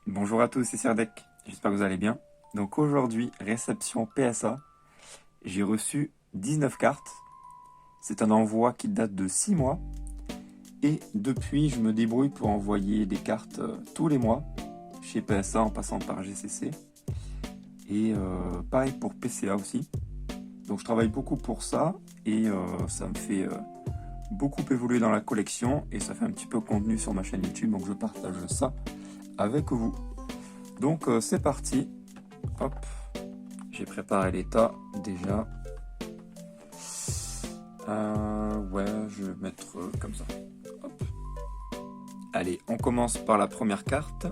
Bonjour à tous, c'est Serdec, j'espère que vous allez bien. Donc aujourd'hui, réception PSA, j'ai reçu 19 cartes. C'est un envoi qui date de 6 mois. Et depuis, je me débrouille pour envoyer des cartes tous les mois, chez PSA en passant par GCC. Et pareil pour PCA aussi. Donc je travaille beaucoup pour ça et ça me fait beaucoup évoluer dans la collection et ça fait un petit peu de contenu sur ma chaîne YouTube, donc je partage ça avec vous. Donc c'est parti, hop, j'ai préparé les tas déjà. Ouais, je vais mettre comme ça. Hop. Allez, on commence par la première carte.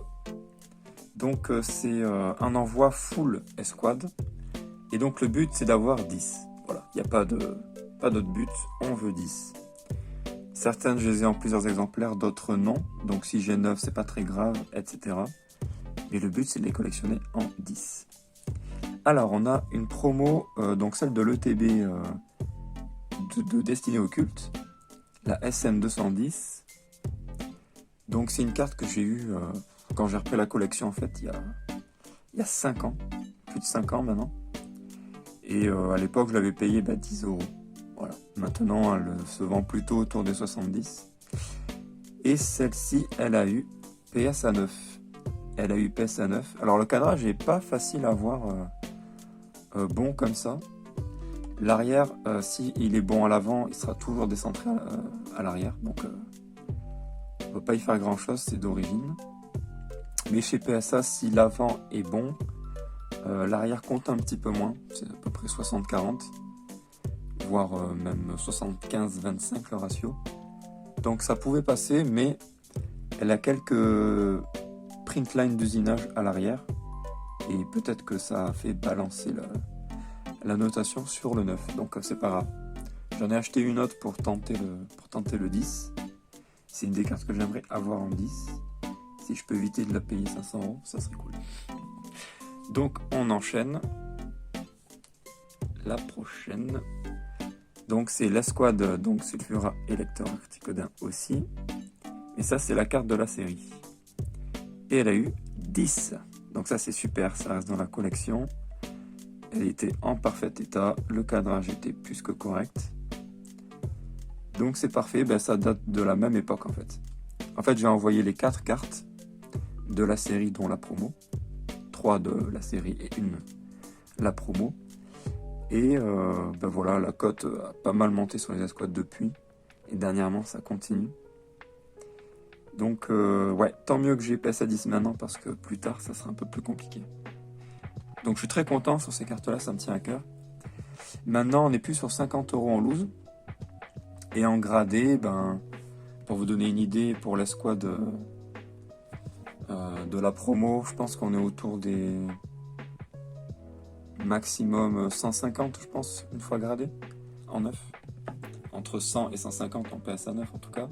Donc c'est un envoi full escouade. Et donc le but c'est d'avoir 10. Voilà, il n'y a pas d'autre but, on veut 10. Certaines je les ai en plusieurs exemplaires, d'autres non. Donc si j'ai 9 c'est pas très grave, etc. Mais le but c'est de les collectionner en 10. Alors on a une promo, donc celle de l'ETB de Destinée Occulte, la SN210. Donc c'est une carte que j'ai eue quand j'ai repris la collection en fait il y a 5 ans, plus de 5 ans maintenant. Et à l'époque je l'avais payé 10 euros. Voilà. Maintenant elle se vend plutôt autour des 70. Et celle-ci elle a eu PSA 9. Elle a eu PSA 9. Alors le cadrage n'est pas facile à voir bon comme ça. L'arrière, s'il est bon à l'avant, il sera toujours décentré à l'arrière. Donc on ne peut pas y faire grand chose, c'est d'origine. Mais chez PSA, si l'avant est bon, l'arrière compte un petit peu moins. C'est à peu près 60-40, voire même 75-25 le ratio. Donc ça pouvait passer, mais elle a quelques print lines d'usinage à l'arrière. Et peut-être que ça a fait balancer la notation sur le 9. Donc c'est pas grave. J'en ai acheté une autre pour tenter le 10. C'est une des cartes que j'aimerais avoir en 10. Si je peux éviter de la payer 500 euros, ça serait cool. Donc on enchaîne. La prochaine. Donc c'est l'escouade, donc Sulfura et Lecteur Articodin aussi. Et ça c'est la carte de la série. Et elle a eu 10. Donc ça c'est super, ça reste dans la collection. Elle était en parfait état, le cadrage était plus que correct. Donc c'est parfait, ça date de la même époque en fait. En fait j'ai envoyé les 4 cartes de la série dont la promo. 3 de la série et une la promo. Et voilà, la cote a pas mal monté sur les escouades depuis. Et dernièrement ça continue. Donc ouais, tant mieux que j'ai PSA 10 maintenant parce que plus tard ça sera un peu plus compliqué. Donc je suis très content sur ces cartes là, ça me tient à cœur. Maintenant on est plus sur 50 euros en loose. Et en gradé, pour vous donner une idée, pour l'escouade de la promo, je pense qu'on est autour des maximum 150, je pense, une fois gradé, en 9. Entre 100 et 150 en PSA 9 en tout cas.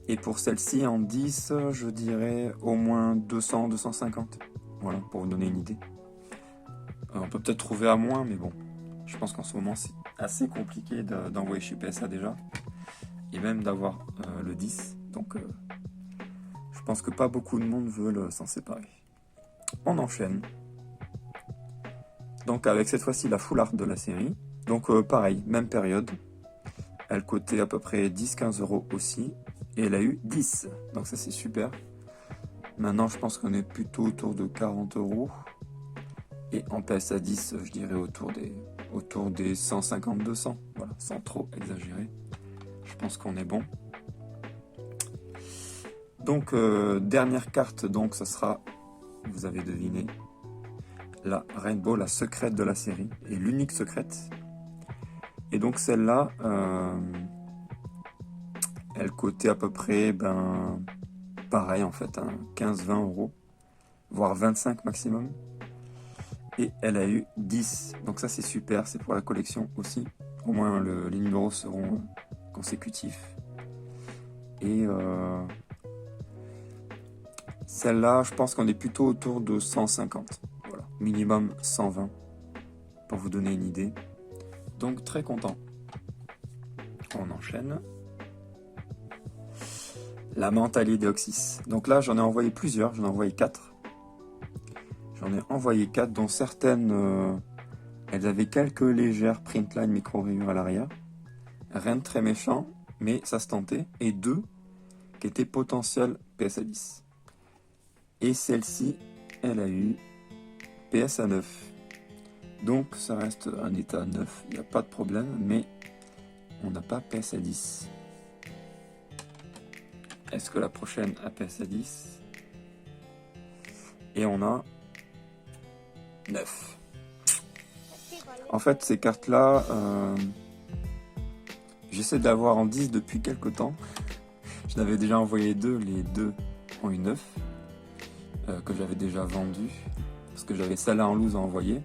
Et pour celle-ci, en 10, je dirais au moins 200, 250. Voilà, pour vous donner une idée. On peut peut-être trouver à moins, mais bon, je pense qu'en ce moment, c'est assez compliqué d'envoyer chez PSA déjà. Et même d'avoir le 10. Donc je pense que pas beaucoup de monde veulent s'en séparer. On enchaîne. Donc avec cette fois-ci la full art de la série. Donc pareil, même période. Elle coûtait à peu près 10-15 euros aussi. Et elle a eu 10. Donc ça c'est super. Maintenant je pense qu'on est plutôt autour de 40 euros. Et en PSA 10, je dirais autour des 150-200. Voilà, sans trop exagérer. Je pense qu'on est bon. Donc dernière carte, donc ça sera, vous avez deviné, la Rainbow, la secrète de la série, et l'unique secrète. Et donc celle-là, elle coûtait à peu près, pareil en fait, 15-20 euros, voire 25 maximum. Et elle a eu 10. Donc ça c'est super, c'est pour la collection aussi. Au moins les numéros seront consécutifs. Et celle-là, je pense qu'on est plutôt autour de 150. Voilà, minimum 120, pour vous donner une idée. Donc très content. On enchaîne. la Mentali Deoxys. Donc là, j'en ai envoyé plusieurs, j'en ai envoyé 4. J'en ai envoyé 4, dont certaines, elles avaient quelques légères printline micro-rayures à l'arrière. Rien de très méchant, mais ça se tentait. Et 2 qui étaient potentielles PSA 10. Et celle-ci, elle a eu PSA 9. Donc ça reste un état 9, il n'y a pas de problème, mais on n'a pas PSA 10. Est-ce que la prochaine a PSA 10? Et on a 9. En fait, ces cartes-là, j'essaie d'avoir en 10 depuis quelques temps. Je n'avais déjà envoyé 2, les 2 ont eu 9, que j'avais déjà vendu, parce que j'avais celle-là en loose à envoyer.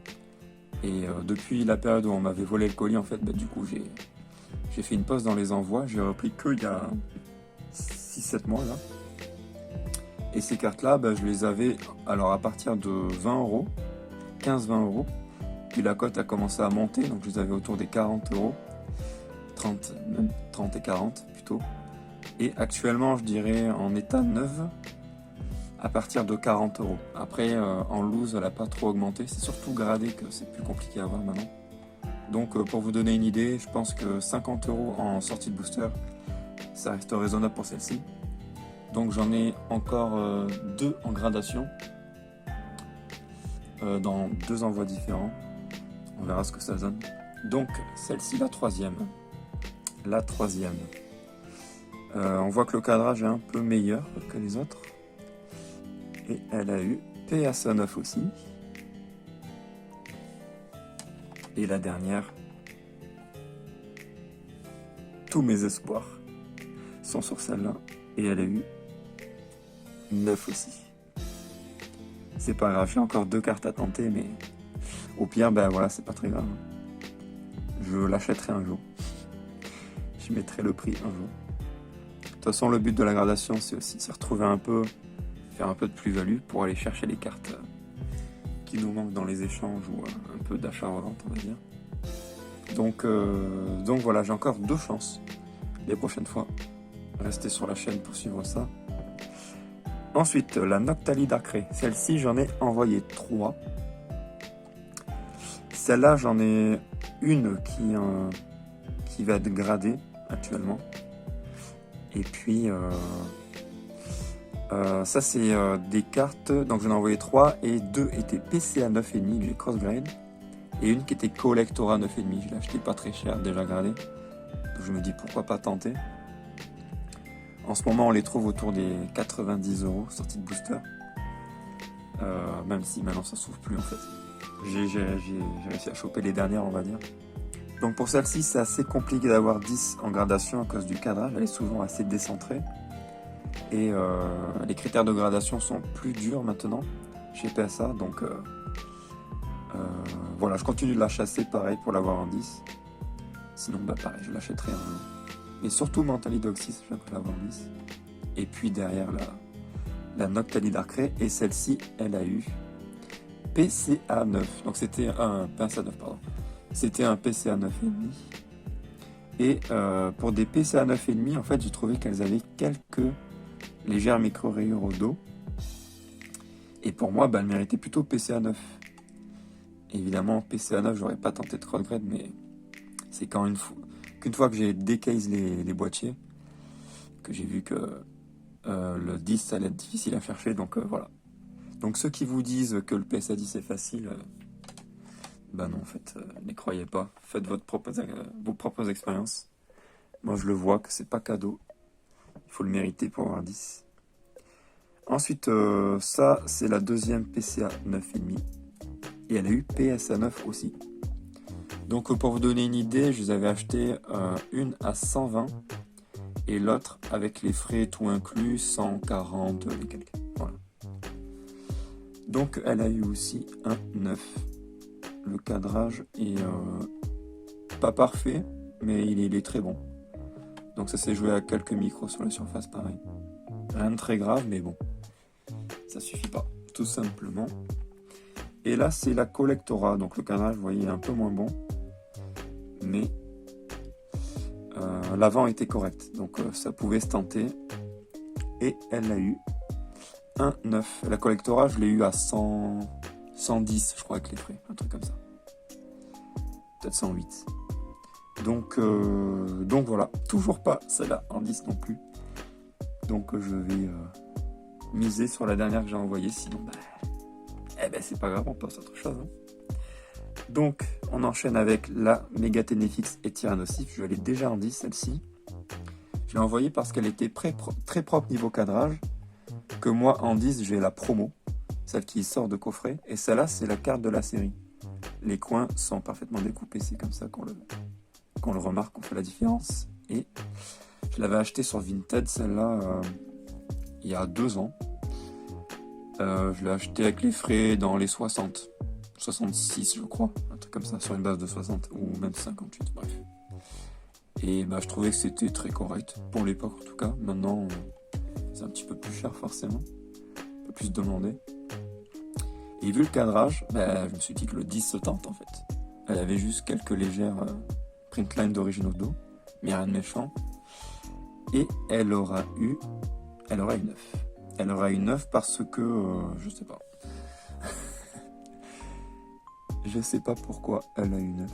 Et depuis la période où on m'avait volé le colis, en fait, du coup, j'ai fait une pause dans les envois. J'ai repris que il y a 6-7 mois, là. Et ces cartes-là, je les avais alors à partir de 20 €, 15-20 €. Puis la cote a commencé à monter, donc je les avais autour des 40 €, 30, même 30 et 40 plutôt. Et actuellement, je dirais en état neuve, à partir de 40 €. Après, en loose, elle n'a pas trop augmenté. C'est surtout gradé que c'est plus compliqué à avoir maintenant. Donc, pour vous donner une idée, je pense que 50 € en sortie de booster, ça reste raisonnable pour celle-ci. Donc, j'en ai encore 2 en gradation, dans 2 envois différents. On verra ce que ça donne. Donc, celle-ci, la troisième. La troisième. On voit que le cadrage est un peu meilleur que les autres. Et elle a eu PSA 9 aussi. Et la dernière, tous mes espoirs sont sur celle-là. Et elle a eu 9 aussi. C'est pas grave, j'ai encore 2 cartes à tenter, mais au pire, voilà, c'est pas très grave. Je l'achèterai un jour. Je mettrai le prix un jour. De toute façon, le but de la gradation, c'est aussi se retrouver un peu, faire un peu de plus-value pour aller chercher les cartes qui nous manquent dans les échanges ou un peu d'achat-revente, on va dire. Donc voilà, j'ai encore 2 chances les prochaines fois. Restez sur la chaîne pour suivre ça. Ensuite, la Noctali Darkrai. Celle-ci, j'en ai envoyé 3. Celle-là, j'en ai une qui va être gradée actuellement. Et puis, ça, c'est des cartes. Donc, j'en ai envoyé 3 et 2 étaient PCA 9,5, j'ai cross-grade. Et une qui était Collectora 9,5. Je l'ai acheté pas très cher, déjà gradé. Donc, je me dis pourquoi pas tenter. En ce moment, on les trouve autour des 90 € sortie de booster. Même si maintenant ça s'ouvre plus en fait. J'ai réussi à choper les dernières, on va dire. Donc pour celle-ci, c'est assez compliqué d'avoir 10 en gradation à cause du cadrage. Elle est souvent assez décentrée. Et les critères de gradation sont plus durs maintenant chez PSA. Donc voilà, je continue de la chasser pareil pour l'avoir en 10. Sinon, pareil, je l'achèterai un jour. Mais surtout Mentali Deoxys, je vais l'avoir en 10. Et puis derrière la Noctali Darkrai. Et celle-ci, elle a eu PCA 9. Donc c'était un PSA 9, pardon. C'était un PCA 9,5. Et pour des PCA 9,5, en fait, j'ai trouvé qu'elles avaient quelques légères micro-rayures au dos. Et pour moi, elles méritaient plutôt PCA 9. Évidemment, PCA 9, j'aurais pas tenté de cross-grade, mais c'est qu'une fois que j'ai décase les boîtiers, que j'ai vu que le 10, ça allait être difficile à chercher, donc voilà. Donc ceux qui vous disent que le PSA 10 est facile, non, en fait, n'y croyez pas. Faites vos propres expériences. Moi, je le vois que c'est pas cadeau. Il faut le mériter pour avoir 10. Ensuite, ça, c'est la deuxième PCA 9,5. Et elle a eu PSA 9 aussi. Donc, pour vous donner une idée, je les avais acheté une à 120 et l'autre, avec les frais tout inclus, 140 et quelques. Voilà. Donc, elle a eu aussi un 9. Le cadrage est pas parfait, mais il est très bon. Donc ça s'est joué à quelques micros sur la surface, pareil. Rien de très grave, mais bon, ça suffit pas, tout simplement. Et là, c'est la Collectora, donc le cadrage, vous voyez, est un peu moins bon, mais l'avant était correct, donc ça pouvait se tenter. Et elle a eu un 9. La collectora, je l'ai eu à 100, 110, je crois, avec les frais. Un truc comme ça. Peut-être 108. Donc voilà. Toujours pas celle-là en 10 non plus. Donc je vais miser sur la dernière que j'ai envoyée. Sinon, c'est pas grave, on passe à autre chose. Hein. Donc, on enchaîne avec la Mega Ténéfix et Tyrannosif. Je l'ai déjà en 10, celle-ci. Je l'ai envoyée parce qu'elle était très propre niveau cadrage. Que moi, en 10, j'ai la promo, celle qui sort de coffret. Et celle-là, c'est la carte de la série. Les coins sont parfaitement découpés. C'est comme ça qu'on le remarque, qu'on fait la différence. Et je l'avais acheté sur Vinted, celle-là, il y a 2 ans. Je l'ai acheté avec les frais dans les 60. 66 je crois, un truc comme ça, sur une base de 60 ou même 58, bref. Et je trouvais que c'était très correct, pour l'époque en tout cas. Maintenant, c'est un petit peu plus cher forcément, un peu plus demandé. Et vu le cadrage, je me suis dit que le 10 se tente en fait. Elle avait juste quelques légères printlines d'origine au dos, mais rien de méchant. Et elle aura une 9. Elle aura une 9 parce que, je sais pas. Je sais pas pourquoi elle a eu 9.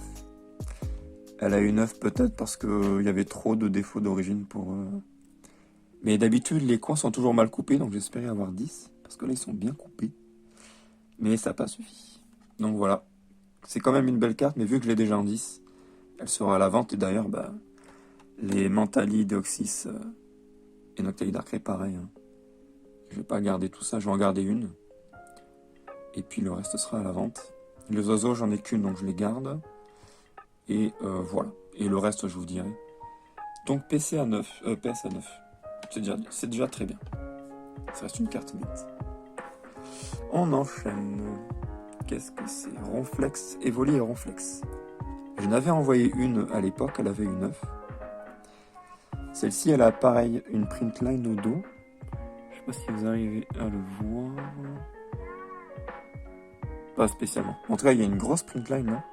Elle a eu 9 peut-être parce qu'il y avait trop de défauts d'origine pour... Mais d'habitude, les coins sont toujours mal coupés, donc j'espérais avoir 10. Parce que là, ils sont bien coupés. Mais ça n'a pas suffi. Donc voilà. C'est quand même une belle carte, mais vu que je l'ai déjà en 10, elle sera à la vente. Et d'ailleurs, les Mentali, Deoxys et Noctali Darkrai, pareil. Hein. Je vais pas garder tout ça, je vais en garder une. Et puis le reste sera à la vente. Les oiseaux, j'en ai qu'une, donc je les garde. Et voilà. Et le reste, je vous dirai. Donc PS à 9. C'est déjà très bien. Ça reste une carte mythe. On enchaîne. Qu'est-ce que c'est? Ronflex, Evoli et Ronflex. Je n'avais envoyé une à l'époque, elle avait une 9. Celle-ci, elle a pareil, une printline au dos. Je sais pas si vous arrivez à le voir. Pas spécialement. En tout cas, il y a une grosse printline là,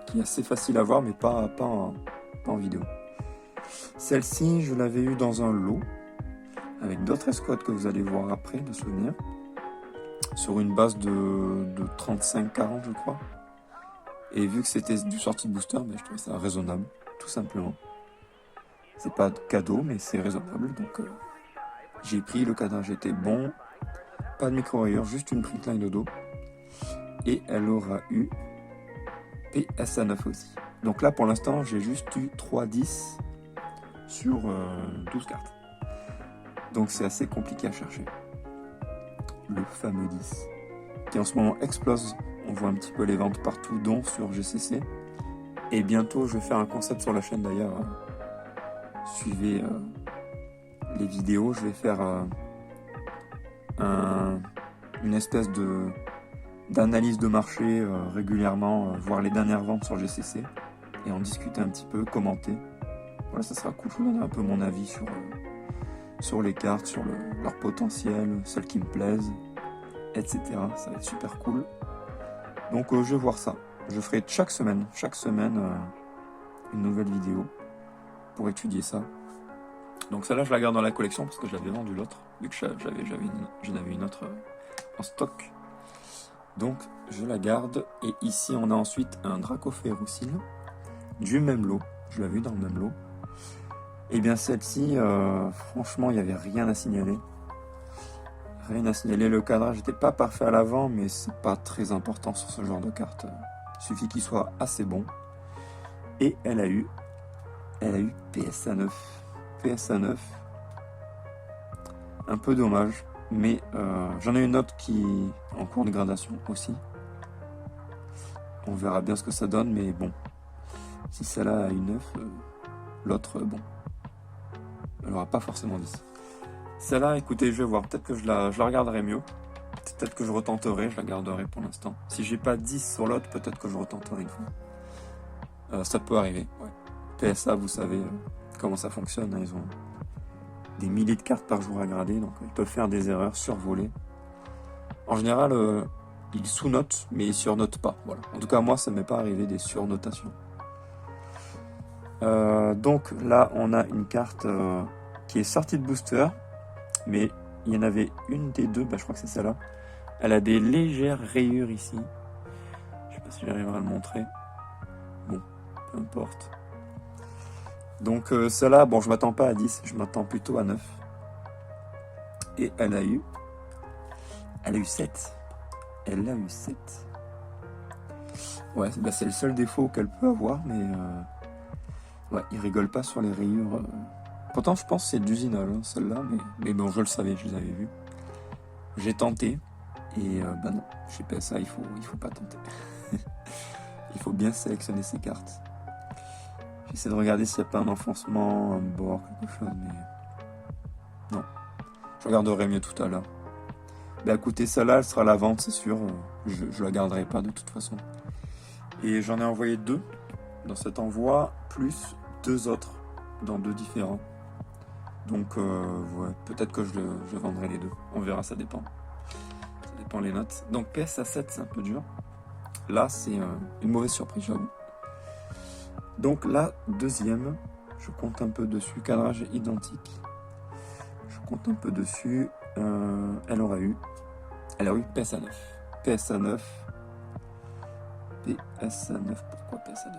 qui est assez facile à voir, mais pas en vidéo. Celle-ci, je l'avais eue dans un lot, avec d'autres escouades que vous allez voir après, de souvenirs, sur une base de 35-40, je crois. Et vu que c'était du sortie de booster, je trouvais ça raisonnable, tout simplement. C'est pas cadeau, mais c'est raisonnable, donc j'ai pris, le cadrage était bon, pas de micro-rayures, juste une printline au dos. Et elle aura eu PSA 9 aussi. Donc là, pour l'instant, j'ai juste eu 3-10 sur 12 cartes. Donc c'est assez compliqué à chercher. Le fameux 10. Qui en ce moment explose. On voit un petit peu les ventes partout, dont sur GCC. Et bientôt, je vais faire un concept sur la chaîne d'ailleurs. Suivez les vidéos. Je vais faire une espèce d'analyse de marché régulièrement, voir les dernières ventes sur GCC et en discuter un petit peu, commenter. Voilà, ça sera cool. Je vous donnerai un peu mon avis sur les cartes, sur leur potentiel, celles qui me plaisent, etc. Ça va être super cool. Donc je vais voir ça. Je ferai chaque semaine une nouvelle vidéo pour étudier ça. Donc celle-là, je la garde dans la collection parce que je l'avais vendu l'autre, vu que j'en avais une autre en stock. Donc je la garde. Et ici on a ensuite un Dracoférucile du même lot. Je l'avais eu dans le même lot. Et bien celle-ci, franchement, il n'y avait rien à signaler. Rien à signaler. Le cadrage n'était pas parfait à l'avant, mais c'est pas très important sur ce genre de carte. Il suffit qu'il soit assez bon. Et elle a eu PSA 9. PSA 9. Un peu dommage. Mais j'en ai une autre qui est en cours de gradation aussi. On verra bien ce que ça donne, mais bon. Si celle-là a une 9, l'autre, bon. Elle n'aura pas forcément 10. Celle-là, écoutez, je vais voir. Peut-être que je la regarderai mieux. Peut-être que je retenterai, je la garderai pour l'instant. Si j'ai pas 10 sur l'autre, peut-être que je retenterai une fois. Ça peut arriver, ouais. PSA, vous savez comment ça fonctionne. Hein, ils ont des milliers de cartes par jour à grader, donc ils peuvent faire des erreurs, survoler. En général, ils sous-notent, mais ils surnotent pas. Voilà. En tout cas, moi, ça m'est pas arrivé des surnotations. Donc là, on a une carte qui est sortie de booster. mais il y en avait une des deux, je crois que c'est celle-là. Elle a des légères rayures ici. Je sais pas si j'arriverai à le montrer. Bon, peu importe. Donc celle-là, bon, je m'attends pas à 10, je m'attends plutôt à 9. Et elle a eu 7. Elle a eu 7. Ouais, c'est le seul défaut qu'elle peut avoir, mais ouais, il rigole pas sur les rayures. Pourtant, je pense que c'est d'usinol, hein, celle-là, mais bon, je le savais, je les avais vues. J'ai tenté, et non, chez PSA, il faut pas tenter. Il faut bien sélectionner ses cartes. J'essaie de regarder s'il n'y a pas un enfoncement, un bord, quelque chose, mais non. Je regarderai mieux tout à l'heure. Écoutez, celle-là, elle sera à la vente, c'est sûr. Je la garderai pas de toute façon. Et j'en ai envoyé 2 dans cet envoi, plus 2 autres dans 2 différents. Donc, ouais, peut-être que je vendrai les 2. On verra, ça dépend. Ça dépend les notes. Donc, PSA 7, c'est un peu dur. Là, c'est une mauvaise surprise, j'avoue. Donc, la deuxième, je compte un peu dessus. Cadrage identique. Je compte un peu dessus. Elle aura eu PSA 9. PSA 9. PSA 9, pourquoi PSA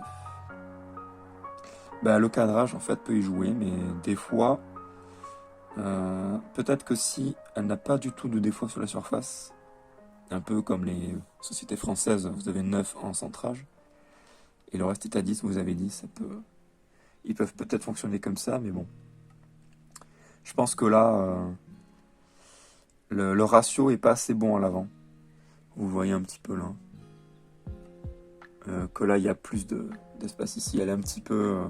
9? Le cadrage, en fait, peut y jouer, mais des fois, peut-être que si elle n'a pas du tout de défaut sur la surface, un peu comme les sociétés françaises, vous avez 9 en centrage, et le reste est à 10, vous avez 10, ils peuvent peut-être fonctionner comme ça, mais bon. Je pense que là, le ratio est pas assez bon à l'avant. Vous voyez un petit peu là. Que là, il y a plus d'espace ici. Elle est un petit peu...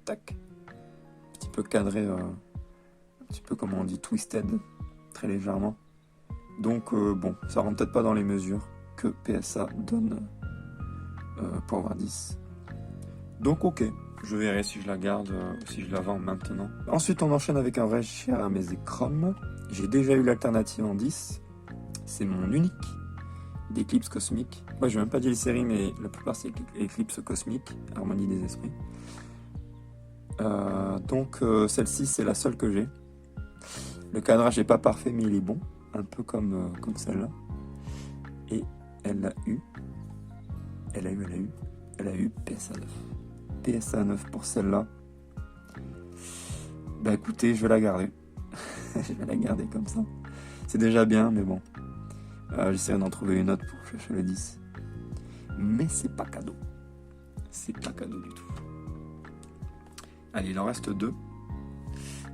tac. Un petit peu cadrée. Un petit peu, comment on dit, twisted. Très légèrement. Donc, bon, ça rentre peut-être pas dans les mesures que PSA donne pour avoir 10. Donc, ok. Je verrai si je la garde ou si je la vends maintenant. Ensuite, on enchaîne avec un vrai cher Hermès Chrome. J'ai déjà eu l'alternative en 10. C'est mon unique d'Eclipse Cosmique. Moi, je vais même pas dire les séries, mais la plupart c'est Eclipse Cosmique, Harmonie des Esprits. Donc, celle-ci, c'est la seule que j'ai. Le cadrage n'est pas parfait, mais il est bon. Un peu comme celle-là. Et elle a eu PSA 9. PSA 9 pour celle-là. Écoutez, je vais la garder. Je vais la garder comme ça. C'est déjà bien, mais bon. J'essaierai d'en trouver une autre pour chercher le 10. Mais c'est pas cadeau. C'est pas cadeau du tout. Allez, il en reste 2.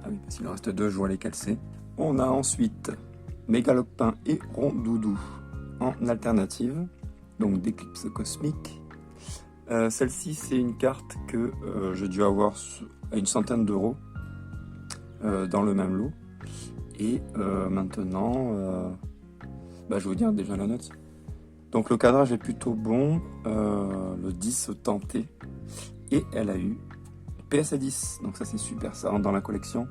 Ah oui, parce qu'il en reste 2, je vois lesquels c'est. On a ensuite Mégalopin et Rondoudou en alternative. Donc d'Eclipse Cosmique. Celle-ci, c'est une carte que j'ai dû avoir à une centaine d'euros dans le même lot. Et maintenant... je vais vous dire déjà la note. Donc le cadrage est plutôt bon, le 10 tenté, et elle a eu PSA 10, donc ça c'est super, ça rentre dans la collection.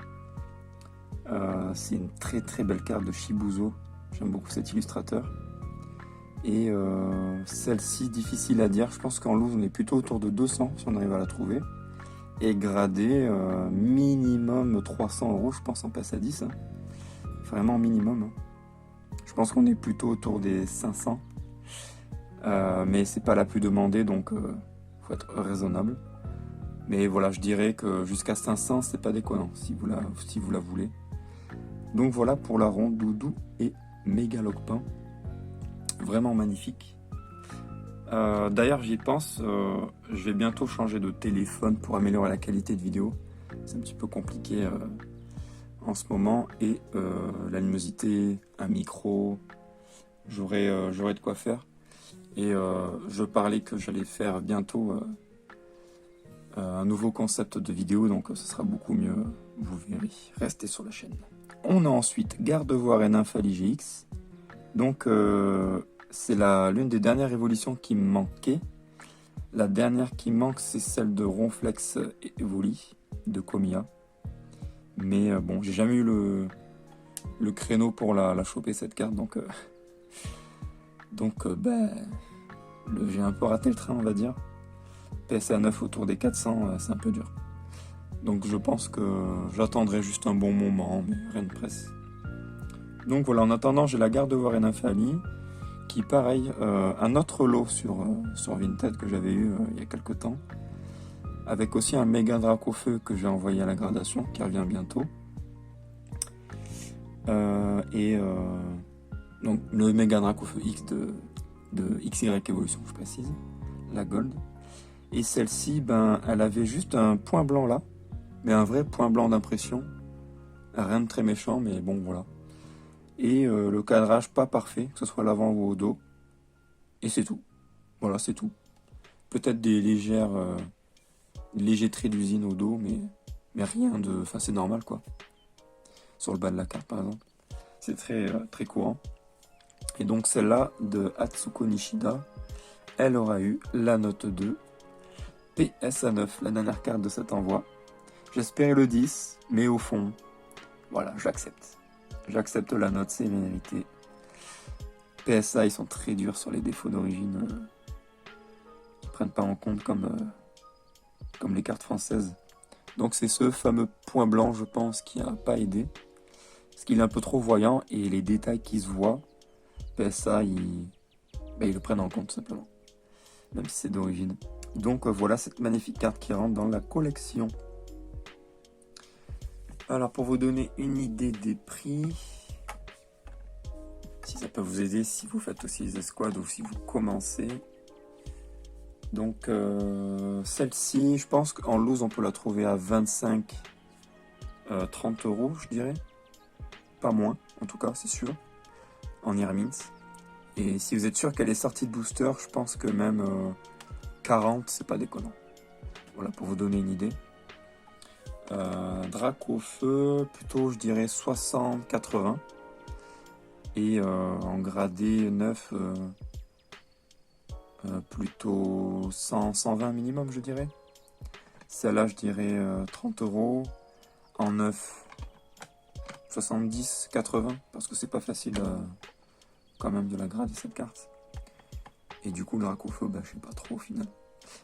C'est une très très belle carte de Shibuzo, j'aime beaucoup cet illustrateur. Et celle-ci, difficile à dire, je pense qu'en loose on est plutôt autour de 200 si on arrive à la trouver. Et gradé minimum 300 euros, je pense en PSA 10, hein. Vraiment minimum. Hein. Je pense qu'on est plutôt autour des 500. Mais c'est pas la plus demandée, donc faut être raisonnable. Mais voilà, je dirais que jusqu'à 500, c'est pas déconnant si vous la voulez. Donc voilà pour la Rondoudou et Mégalopin. Vraiment magnifique. D'ailleurs, j'y pense, je vais bientôt changer de téléphone pour améliorer la qualité de vidéo. C'est un petit peu compliqué en ce moment. Et la luminosité, un micro, j'aurai de quoi faire. Et je parlais que j'allais faire bientôt un nouveau concept de vidéo, donc ce sera beaucoup mieux, vous verrez. Restez sur la chaîne. On a ensuite Gardevoir et Nymphalie GX. Donc c'est l'une des dernières évolutions qui me manquait. La dernière qui manque, c'est celle de Ronflex et Evoli de Komiya. Mais bon, j'ai jamais eu le créneau pour la choper cette carte, donc j'ai un peu raté le train, on va dire. PSA 9 autour des 400, c'est un peu dur. Donc je pense que j'attendrai juste un bon moment, mais rien de presse. Donc voilà, en attendant, j'ai la Gardevoir et Nymphalie, qui pareil, un autre lot sur Vinted que j'avais eu il y a quelques temps, avec aussi un méga Dracofeu que j'ai envoyé à la gradation, qui revient bientôt. Donc le méga Dracofeu X de XY Evolution, je précise, la Gold. Et celle-ci, ben, elle avait juste un point blanc là, mais un vrai point blanc d'impression. Rien de très méchant, mais bon, voilà. Et le cadrage pas parfait, que ce soit à l'avant ou au dos. Et c'est tout. Voilà, c'est tout. Peut-être des légers traits d'usine au dos, mais rien de... Enfin, c'est normal, quoi. Sur le bas de la carte, par exemple. C'est très courant. Et donc, celle-là, de Atsuko Nishida, elle aura eu la note 2. PSA 9, la dernière carte de cet envoi. J'espérais le 10, mais au fond, voilà, j'accepte. J'accepte la note, c'est mérité. PSA, ils sont très durs sur les défauts d'origine. Ils prennent pas en compte comme les cartes françaises. Donc c'est ce fameux point blanc, je pense, qui a pas aidé. Parce qu'il est un peu trop voyant et les détails qui se voient, PSA, ils le prennent en compte, simplement. Même si c'est d'origine. Donc voilà cette magnifique carte qui rentre dans la collection. Alors pour vous donner une idée des prix, si ça peut vous aider, si vous faites aussi les escouades ou si vous commencez. Donc celle-ci, je pense qu'en loose on peut la trouver à 25-30 euros, je dirais. Pas moins, en tout cas, c'est sûr. En Irmins. Et si vous êtes sûr qu'elle est sortie de booster, je pense que même 40, c'est pas déconnant. Voilà, pour vous donner une idée. Dracofeu, plutôt, je dirais 60-80. Et en gradé 9, plutôt 100-120 minimum, je dirais. Celle-là, je dirais 30 euros. En 9, 70-80, parce que c'est pas facile quand même de la grader cette carte. Et du coup, le Dracofeu, je sais pas trop au final.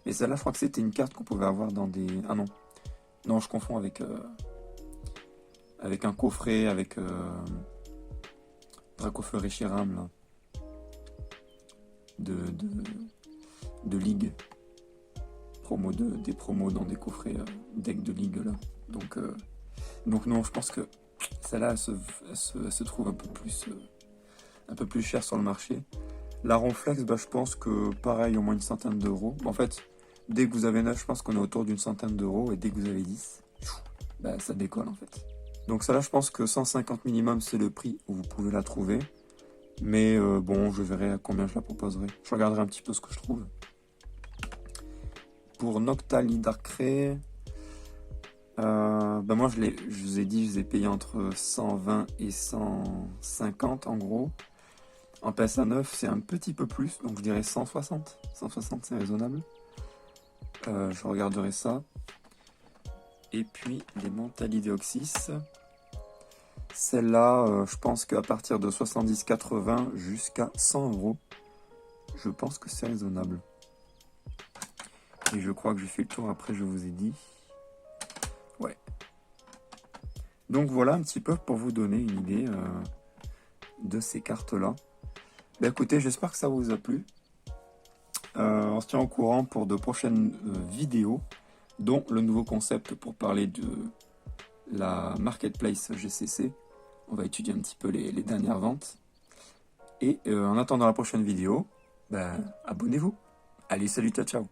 Mais celle-là, je crois que c'était une carte qu'on pouvait avoir dans des... Ah non. Non, je confonds avec un coffret, avec Dracofeu Reshiram, là. De ligue. Des promos dans des coffrets deck de ligue, là. Donc non, je pense que celle-là, elle se trouve un peu plus chère sur le marché. La Ronflex, je pense que pareil, au moins une centaine d'euros. En fait, dès que vous avez 9, je pense qu'on est autour d'une centaine d'euros. Et dès que vous avez 10, ça décolle en fait. Donc celle-là, je pense que 150 minimum, c'est le prix où vous pouvez la trouver. Mais bon, je verrai à combien je la proposerai. Je regarderai un petit peu ce que je trouve. Pour Noctali Darkrai, moi je vous ai dit, je les ai payés entre 120 et 150 en gros. En PSA 9, c'est un petit peu plus, donc je dirais 160. 160, c'est raisonnable. Je regarderai ça. Et puis, les Mentali Deoxys. Celle-là, je pense qu'à partir de 70-80 jusqu'à 100 euros, je pense que c'est raisonnable. Et je crois que j'ai fait le tour, après je vous ai dit. Ouais. Donc voilà un petit peu pour vous donner une idée de ces cartes-là. Écoutez, j'espère que ça vous a plu. On se tient au courant pour de prochaines vidéos, dont le nouveau concept pour parler de la Marketplace GCC. On va étudier un petit peu les dernières ventes. Et en attendant la prochaine vidéo, abonnez-vous. Allez, salut, ciao, ciao.